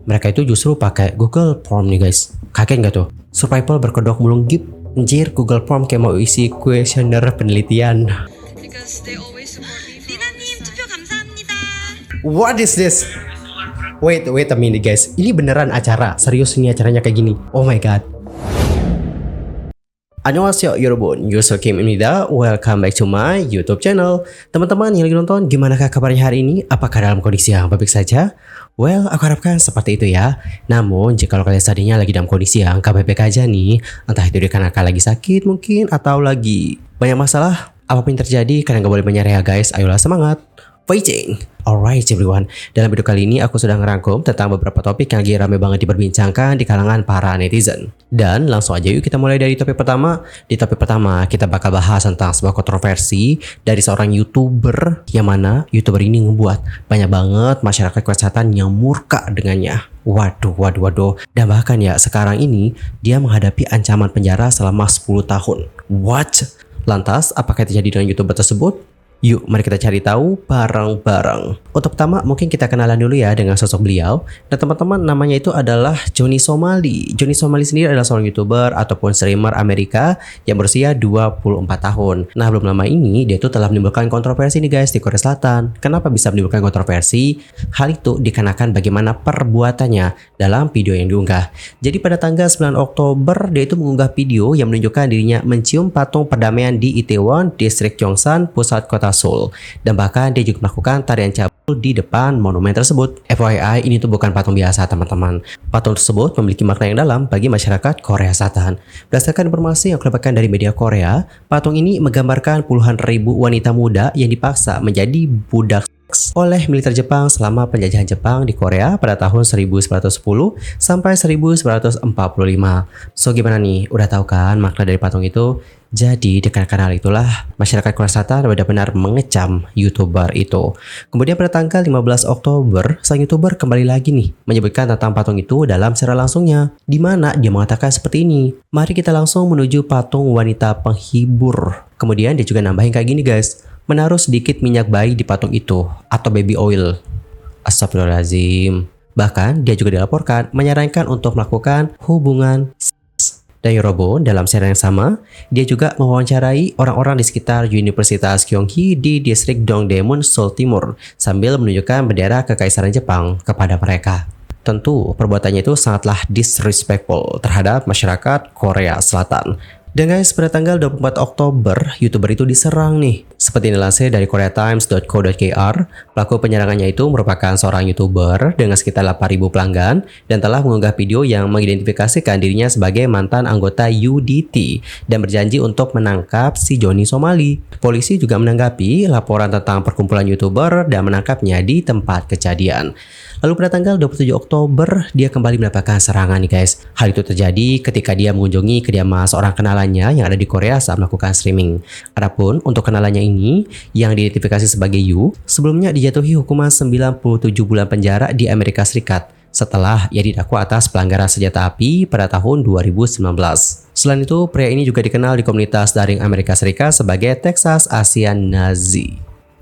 Mereka itu justru pakai Google Form nih guys. Kaget nggak tuh? Survival berkedok mulung gip. Anjir, Google Form kayak mau isi kuesioner penelitian. Because they always support me. 리나님 투표 감사합니다. What is this? Wait a minute guys. Ini beneran acara? Serius ini acaranya kayak gini? Oh my god. Annyeonghaseyo 여러분, Yuso Kim입니다. Welcome back to my YouTube channel. Teman-teman yang lagi nonton, gimana kabarnya hari ini? Apakah dalam kondisi yang baik saja? Well, aku harapkan seperti itu ya. Namun, jika kalian tadinya lagi dalam kondisi yang gak baik-baik aja nih, entah itu dikarenakan lagi sakit mungkin, atau lagi banyak masalah, apapun yang terjadi, kalian gak boleh menyerah ya guys. Ayolah semangat. Fighting! Alright everyone, dalam video kali ini aku sudah ngerangkum tentang beberapa topik yang lagi rame banget diperbincangkan di kalangan para netizen. Dan langsung aja yuk kita mulai dari topik pertama. Di topik pertama kita bakal bahas tentang sebuah kontroversi dari seorang YouTuber, yang mana YouTuber ini ngebuat banyak banget masyarakat kesehatan yang murka dengannya. Waduh. Dan bahkan ya sekarang ini dia menghadapi ancaman penjara selama 10 tahun. What? Lantas apakah terjadi dengan YouTuber tersebut? Yuk, mari kita cari tahu bareng-bareng. Untuk pertama, mungkin kita kenalan dulu ya dengan sosok beliau. Dan teman-teman, namanya itu adalah Johnny Somali. Johnny Somali sendiri adalah seorang YouTuber ataupun streamer Amerika yang berusia 24 tahun. Nah, belum lama ini dia itu telah menimbulkan kontroversi nih guys di Korea Selatan. Kenapa bisa menimbulkan kontroversi? Hal itu dikarenakan bagaimana perbuatannya dalam video yang diunggah. Jadi pada tanggal 9 Oktober, dia itu mengunggah video yang menunjukkan dirinya mencium patung perdamaian di Itaewon, distrik Gyeongsan, pusat kota Seoul, dan bahkan dia juga melakukan tarian cabul di depan monumen tersebut. FYI, ini tuh bukan patung biasa teman-teman. Patung tersebut memiliki makna yang dalam bagi masyarakat Korea Selatan. Berdasarkan informasi yang aku dapatkan dari media Korea, patung ini menggambarkan puluhan ribu wanita muda yang dipaksa menjadi budak oleh militer Jepang selama penjajahan Jepang di Korea pada tahun 1910 sampai 1945. So gimana nih? Udah tahu kan makna dari patung itu? Jadi dikarenakan hal itulah masyarakat Korea Selatan benar-benar mengecam YouTuber itu. Kemudian pada tanggal 15 Oktober, sang YouTuber kembali lagi nih menyebutkan tentang patung itu dalam siaran langsungnya, di mana dia mengatakan seperti ini. Mari kita langsung menuju patung wanita penghibur. Kemudian dia juga nambahin kayak gini guys. Menaruh sedikit minyak bayi di patung itu atau baby oil. Astagfirullahaladzim. Bahkan dia juga dilaporkan menyarankan untuk melakukan hubungan seks. Dan Yorobun dalam siaran yang sama, dia juga mewawancarai orang-orang di sekitar Universitas Gyeonggi di distrik Dongdaemun, Seoul Timur sambil menunjukkan bendera kekaisaran Jepang kepada mereka. Tentu perbuatannya itu sangatlah disrespectful terhadap masyarakat Korea Selatan. Dan guys, pada tanggal 24 Oktober, YouTuber itu diserang nih. Seperti dilansir dari koreatimes.co.kr, pelaku penyerangannya itu merupakan seorang YouTuber dengan sekitar 8.000 pelanggan dan telah mengunggah video yang mengidentifikasikan dirinya sebagai mantan anggota UDT dan berjanji untuk menangkap si Johnny Somali. Polisi juga menanggapi laporan tentang perkumpulan YouTuber dan menangkapnya di tempat kejadian. Lalu pada tanggal 27 Oktober, dia kembali mendapatkan serangan nih guys. Hal itu terjadi ketika dia mengunjungi kediaman seorang kenalannya yang ada di Korea saat melakukan streaming. Adapun untuk kenalannya ini, yang diidentifikasi sebagai Yu, sebelumnya dijatuhi hukuman 97 bulan penjara di Amerika Serikat setelah ia didakwa atas pelanggaran senjata api pada tahun 2019. Selain itu, pria ini juga dikenal di komunitas daring Amerika Serikat sebagai Texas Asian Nazi.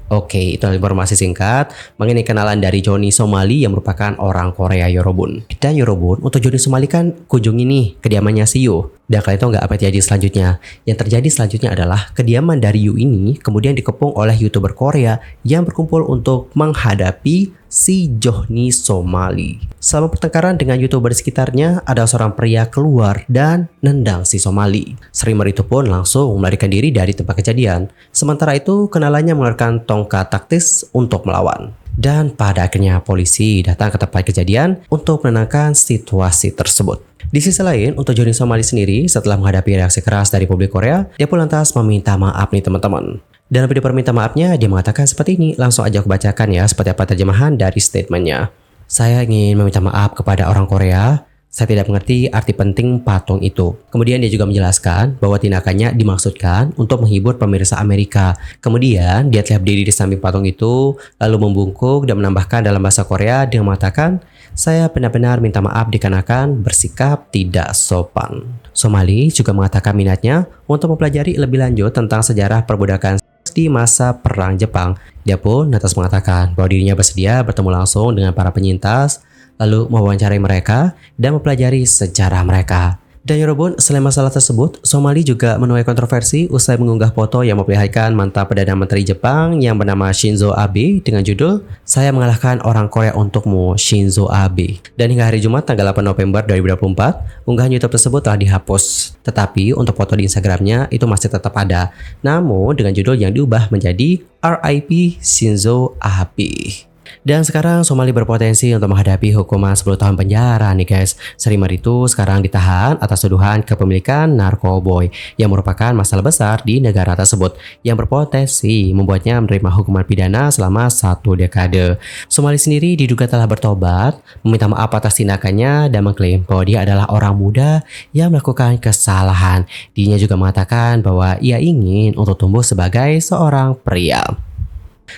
Oke, itu informasi singkat mengenai kenalan dari Johnny Somali yang merupakan orang Korea Yorobun. Dan Yorobun, untuk Johnny Somali kan kunjungi nih kediamannya si Yu. Dan kalian tahu nggak apa yang terjadi selanjutnya? Yang terjadi selanjutnya adalah kediaman dari Yu ini kemudian dikepung oleh YouTuber Korea yang berkumpul untuk menghadapi si Johnny Somali. Selama pertengkaran dengan YouTuber di sekitarnya, ada seorang pria keluar dan nendang si Somali. Streamer itu pun langsung melarikan diri dari tempat kejadian. Sementara itu, kenalannya mengeluarkan tongkat taktis untuk melawan. Dan pada akhirnya polisi datang ke tempat kejadian untuk menenangkan situasi tersebut. Di sisi lain, untuk Johnny Somali sendiri, setelah menghadapi reaksi keras dari publik Korea, dia pun lantas meminta maaf nih teman-teman. Dalam video perminta maafnya, dia mengatakan seperti ini. Langsung aja aku bacakan ya, seperti apa terjemahan dari statementnya. Saya ingin meminta maaf kepada orang Korea. Saya tidak mengerti arti penting patung itu. Kemudian dia juga menjelaskan bahwa tindakannya dimaksudkan untuk menghibur pemirsa Amerika. Kemudian dia telah berdiri di samping patung itu, lalu membungkuk dan menambahkan dalam bahasa Korea dengan mengatakan, saya benar-benar minta maaf dikarenakan bersikap tidak sopan. Somali juga mengatakan minatnya untuk mempelajari lebih lanjut tentang sejarah perbudakan di masa Perang Jepang. Dia pun lantas mengatakan bahwa dirinya bersedia bertemu langsung dengan para penyintas lalu mewawancarai mereka dan mempelajari sejarah mereka. Dan Yorobun, selain masalah tersebut, Somali juga menuai kontroversi usai mengunggah foto yang memperlihatkan mantan Perdana Menteri Jepang yang bernama Shinzo Abe dengan judul "Saya mengalahkan orang Korea untukmu, Shinzo Abe". Dan hingga hari Jumat tanggal 8 November 2024, unggahan YouTube tersebut telah dihapus. Tetapi untuk foto di Instagramnya itu masih tetap ada, namun dengan judul yang diubah menjadi RIP Shinzo Abe. Dan sekarang Somali berpotensi untuk menghadapi hukuman 10 tahun penjara nih guys. Srimar itu sekarang ditahan atas tuduhan kepemilikan narkoboy yang merupakan masalah besar di negara tersebut yang berpotensi membuatnya menerima hukuman pidana selama 1 dekade. Somali sendiri diduga telah bertobat, meminta maaf atas tindakannya dan mengklaim bahwa dia adalah orang muda yang melakukan kesalahan. Dirinya juga mengatakan bahwa ia ingin untuk tumbuh sebagai seorang pria.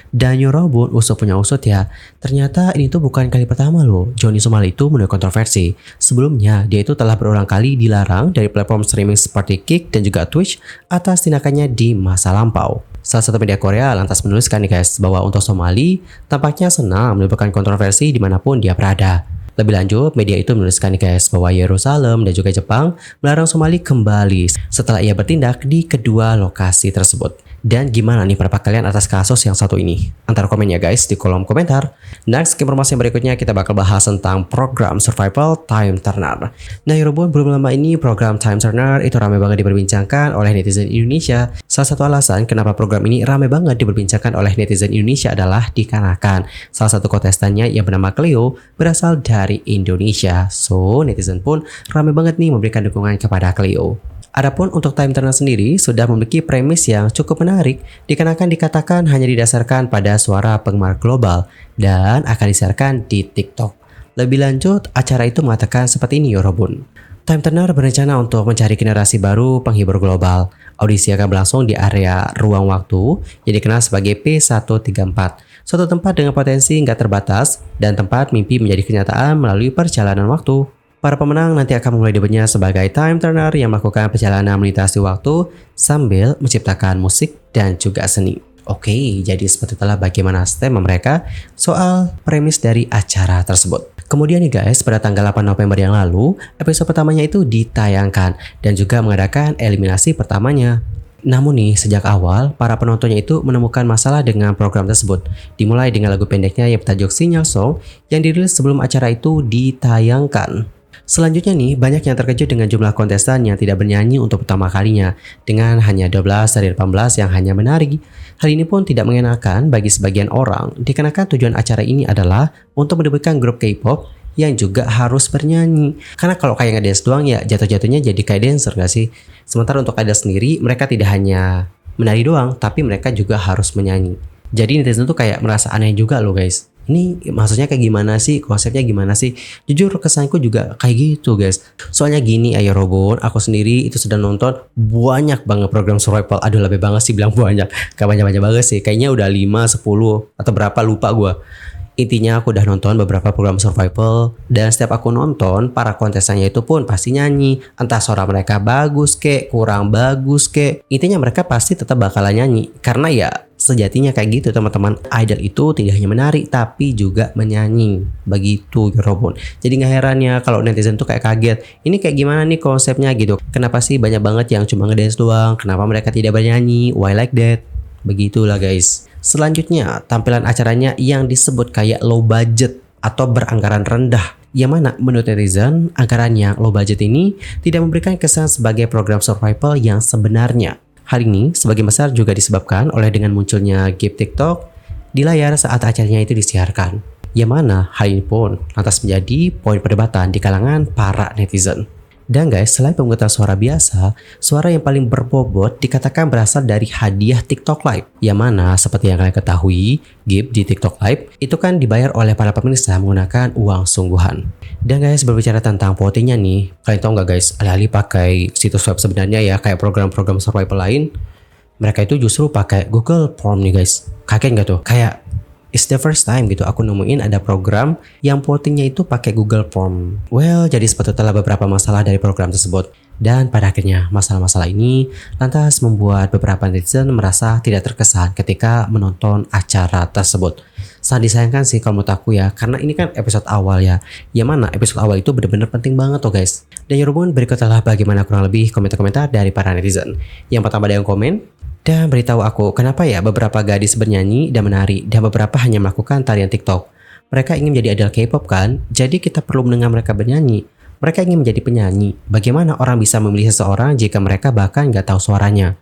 Dan Yorobun, usut punya usut ya, ternyata ini tuh bukan kali pertama loh Johnny Somali itu menuai kontroversi. Sebelumnya dia itu telah berulang kali dilarang dari platform streaming seperti Kick dan juga Twitch atas tindakannya di masa lampau. Salah satu media Korea lantas menuliskan nih guys bahwa untuk Somali tampaknya senang menimbulkan kontroversi dimanapun dia berada. Lebih lanjut, media itu menuliskan nih guys bahwa Yerusalem dan juga Jepang melarang Somali kembali setelah ia bertindak di kedua lokasi tersebut. Dan gimana nih pendapat kalian atas kasus yang satu ini? Antara komen ya guys di kolom komentar. Next, ke informasi yang berikutnya kita bakal bahas tentang program survival Time Turner. Nah Yorobun, belum lama ini program Time Turner itu ramai banget diperbincangkan oleh netizen Indonesia. Salah satu alasan kenapa program ini ramai banget diperbincangkan oleh netizen Indonesia adalah dikarenakan salah satu kontestannya yang bernama Cleo berasal dari Indonesia. So, netizen pun ramai banget nih memberikan dukungan kepada Cleo. Adapun untuk Time Turner sendiri sudah memiliki premis yang cukup menarik dikarenakan dikatakan hanya didasarkan pada suara penggemar global dan akan disiarkan di TikTok. Lebih lanjut, acara itu mengatakan seperti ini Yorobun. Time Turner berencana untuk mencari generasi baru penghibur global. Audisi akan berlangsung di area ruang waktu yang dikenal sebagai P134, suatu tempat dengan potensi nggak terbatas dan tempat mimpi menjadi kenyataan melalui perjalanan waktu. Para pemenang nanti akan memulai debatnya sebagai Time Turner yang melakukan perjalanan melintasi waktu sambil menciptakan musik dan juga seni. Oke, jadi seperti itulah bagaimana statement mereka soal premis dari acara tersebut. Kemudian nih guys, pada tanggal 8 November yang lalu, episode pertamanya itu ditayangkan dan juga mengadakan eliminasi pertamanya. Namun nih, sejak awal, para penontonnya itu menemukan masalah dengan program tersebut. Dimulai dengan lagu pendeknya yang bertajuk Sinyal Song yang dirilis sebelum acara itu ditayangkan. Selanjutnya nih, banyak yang terkejut dengan jumlah kontestan yang tidak bernyanyi untuk pertama kalinya, dengan hanya 12 dari 18 yang hanya menari. Hal ini pun tidak mengenakan bagi sebagian orang, dikarenakan tujuan acara ini adalah untuk mendapatkan grup K-pop yang juga harus bernyanyi. Karena kalau kayak ngedance doang ya jatuh-jatuhnya jadi kayak dancer gak sih? Sementara untuk idol sendiri, mereka tidak hanya menari doang, tapi mereka juga harus menyanyi. Jadi netizen tuh kayak merasa aneh juga loh guys. Ini maksudnya kayak gimana sih? Konsepnya gimana sih? Jujur kesanku juga kayak gitu guys. Soalnya gini ayo Robon, aku sendiri itu sudah nonton banyak banget program survival. Aduh lebih banget sih bilang banyak. Gak banyak-banyak banget sih. Kayaknya udah 5, 10 atau berapa lupa gue. Intinya aku udah nonton beberapa program survival dan setiap aku nonton para kontestannya itu pun pasti nyanyi. Entah suara mereka bagus kek, kurang bagus kek. Intinya mereka pasti tetap bakalan nyanyi. Karena ya sejatinya kayak gitu teman-teman. Idol itu tidak hanya menari tapi juga menyanyi. Begitu Robon. Jadi gak heran ya kalau netizen tuh kayak kaget. Ini kayak gimana nih konsepnya gitu. Kenapa sih banyak banget yang cuma ngedance doang? Kenapa mereka tidak bernyanyi? Why like that? Begitulah guys. Selanjutnya, tampilan acaranya yang disebut kayak low budget atau beranggaran rendah. Yang mana menurut netizen, anggaran yang low budget ini tidak memberikan kesan sebagai program survival yang sebenarnya. Hal ini sebagian besar juga disebabkan oleh dengan munculnya GIF TikTok di layar saat acaranya itu disiarkan. Yang mana hal ini pun lantas menjadi poin perdebatan di kalangan para netizen. Dan guys, selain pemungutan suara biasa, suara yang paling berbobot dikatakan berasal dari hadiah TikTok Live. Yang mana seperti yang kalian ketahui, GIF di TikTok Live itu kan dibayar oleh para pemirsa menggunakan uang sungguhan. Dan guys, berbicara tentang votingnya nih, kalian tahu nggak guys, alih-alih pakai situs web sebenarnya ya kayak program-program survival lain, mereka itu justru pakai Google Form nih guys. Kaget nggak tuh? Kayak It's the first time gitu aku nemuin ada program yang votingnya itu pakai Google Form. Well, jadi sebetulnya beberapa masalah dari program tersebut. Dan pada akhirnya masalah-masalah ini lantas membuat beberapa netizen merasa tidak terkesan ketika menonton acara tersebut. Sangat disayangkan sih kalau menurut aku ya, karena ini kan episode awal ya. Yang mana episode awal itu benar-benar penting banget tuh guys. Dan ya pun berikut adalah bagaimana kurang lebih komentar-komentar dari para netizen. Yang pertama ada yang komen dan beritahu aku kenapa ya beberapa gadis bernyanyi dan menari dan beberapa hanya melakukan tarian TikTok. Mereka ingin menjadi idol K-pop kan? Jadi kita perlu mendengar mereka bernyanyi. Mereka ingin menjadi penyanyi. Bagaimana orang bisa memilih seseorang jika mereka bahkan nggak tahu suaranya?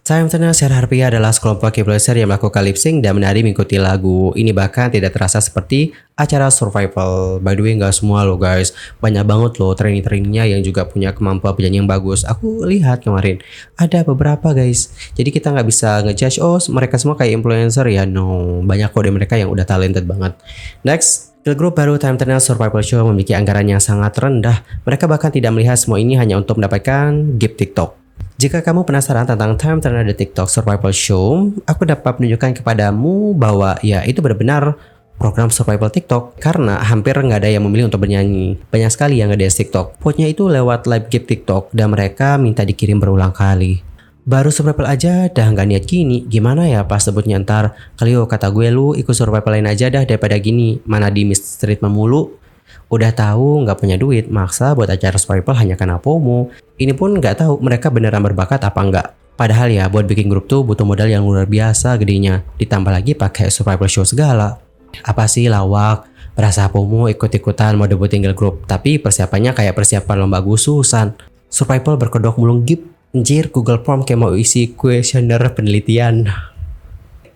Time Turner Share Harpia adalah sekelompok influencer yang melakukan lip sync dan menari mengikuti lagu. Ini bahkan tidak terasa seperti acara survival. By the way, nggak semua loh guys. Banyak banget loh trainee-trainee-nya yang juga punya kemampuan penyanyi yang bagus. Aku lihat kemarin ada beberapa guys. Jadi kita nggak bisa ngejudge, oh mereka semua kayak influencer ya. No, banyak kok dari mereka yang udah talented banget. Next. Girl group baru Time Turner Survival Show memiliki anggaran yang sangat rendah. Mereka bahkan tidak melihat semua ini hanya untuk mendapatkan gift TikTok. Jika kamu penasaran tentang Time Turner The TikTok Survival Show, aku dapat menunjukkan kepadamu bahwa ya itu benar-benar program survival TikTok karena hampir nggak ada yang memilih untuk bernyanyi. Banyak sekali yang nge-dance TikTok. Vote-nya itu lewat live gift TikTok dan mereka minta dikirim berulang kali. Baru survival aja dah nggak niat gini, gimana ya pas sebutnya ntar, Cleo kata gue lu ikut survival lain aja dah daripada gini, mana di mistreatment mulu. Udah tahu nggak punya duit, maksa buat acara survival hanya karena FOMO. Ini pun nggak tahu mereka beneran berbakat apa enggak. Padahal ya buat bikin grup tuh butuh modal yang luar biasa gedenya, ditambah lagi pakai survival show segala. Apa sih lawak, berasa FOMO ikut-ikutan mau debutin girl group, tapi persiapannya kayak persiapan lomba Agustusan. Survival berkedok mulung gift. Anjir, Google Form kayak mau isi kuesioner penelitian.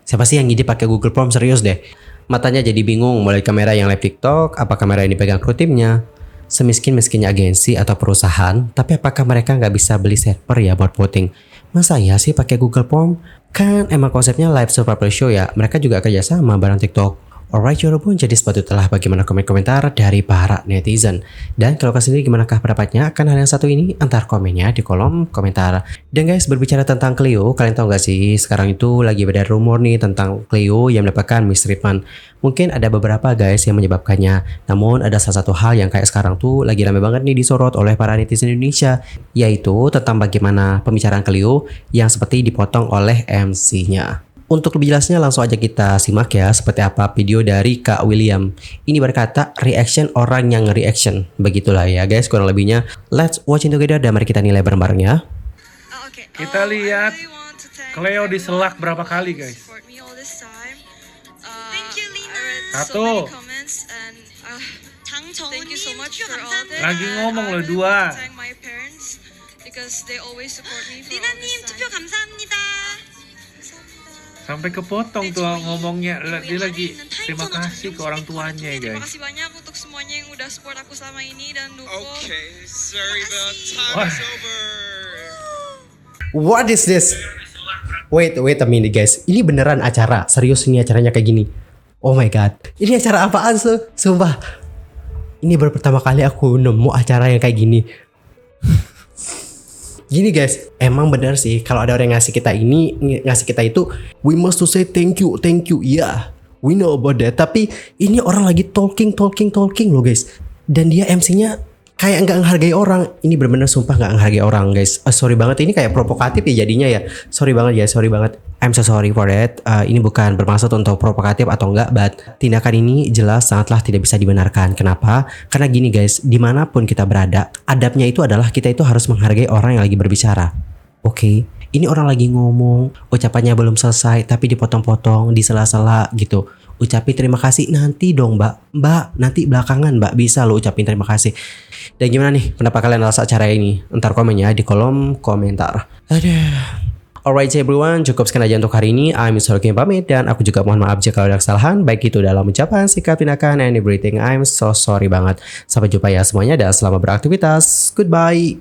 Siapa sih yang ngide pakai Google Form, serius deh. Matanya jadi bingung mulai kamera yang live TikTok, apa kamera yang dipegang kru timnya. Semiskin-miskinnya agensi atau perusahaan, tapi apakah mereka nggak bisa beli server ya buat voting? Masa ya sih pakai Google Form? Kan emang konsepnya live survival show ya, mereka juga kerjasama bareng TikTok. Alright, pun jadi sepatutnya bagaimana komentar dari para netizen. Dan kalau kalian sendiri gimanakah pendapatnya akan hal yang satu ini? Antar komennya di kolom komentar. Dan guys, berbicara tentang Cleo, kalian tahu gak sih sekarang itu lagi beredar rumor nih tentang Cleo yang mendapatkan mistreatment. Mungkin ada beberapa guys yang menyebabkannya. Namun ada salah satu hal yang kayak sekarang tuh lagi rame banget nih disorot oleh para netizen Indonesia, yaitu tentang bagaimana pembicaraan Cleo yang seperti dipotong oleh MC-nya. Untuk lebih jelasnya langsung aja kita simak ya seperti apa video dari Kak William. Ini berkata reaction orang yang nge-reaction. Begitulah ya guys kurang lebihnya. Let's watch it together dan mari kita nilai bareng-bareng ya. Kita lihat Cleo diselak berapa kali guys. Satu. Lagi ngomong loh dua. 리나님 투표 감사합니다. Sampai kepotong tuh ngomongnya. Dia lagi terima kasih ke orang tuanya Terima guys. kasih banyak untuk semuanya yang udah support aku selama ini dan dukung. Okay, sorry, the time is over. What is this? Wait a minute guys. Ini beneran acara? Serius ini acaranya kayak gini? Oh my god. Ini acara apaan sih? Sumpah. Ini baru pertama kali aku nemu acara yang kayak gini. Gini guys, emang bener sih kalau ada orang yang ngasih kita itu, we must to say thank you, yeah, we know about that. Tapi ini orang lagi talking loh guys, dan dia MC-nya kayak nggak menghargai orang. Ini bener-bener sumpah nggak menghargai orang guys. Sorry banget, ini kayak provokatif ya jadinya ya. Sorry banget. I'm so sorry for that. Ini bukan bermaksud untuk provokatif atau enggak, but tindakan ini jelas sangatlah tidak bisa dibenarkan. Kenapa? Karena gini guys, dimanapun kita berada, adabnya itu adalah kita itu harus menghargai orang yang lagi berbicara. Oke, ini orang lagi ngomong, ucapannya belum selesai, tapi dipotong-potong, disela-sela gitu. Ucapin terima kasih nanti dong mbak, nanti belakangan mbak, bisa lo ucapin terima kasih. Dan gimana nih pendapat kalian atas acara ini? Entar komennya di kolom komentar. Aduh. Alright everyone, cukup sekian aja untuk hari ini. I'm Mr. Kim pamit dan aku juga mohon maaf jika ada kesalahan, baik itu dalam ucapan, sikap, tindakan, and everything. I'm so sorry banget. Sampai jumpa ya semuanya dan selamat beraktivitas. Goodbye.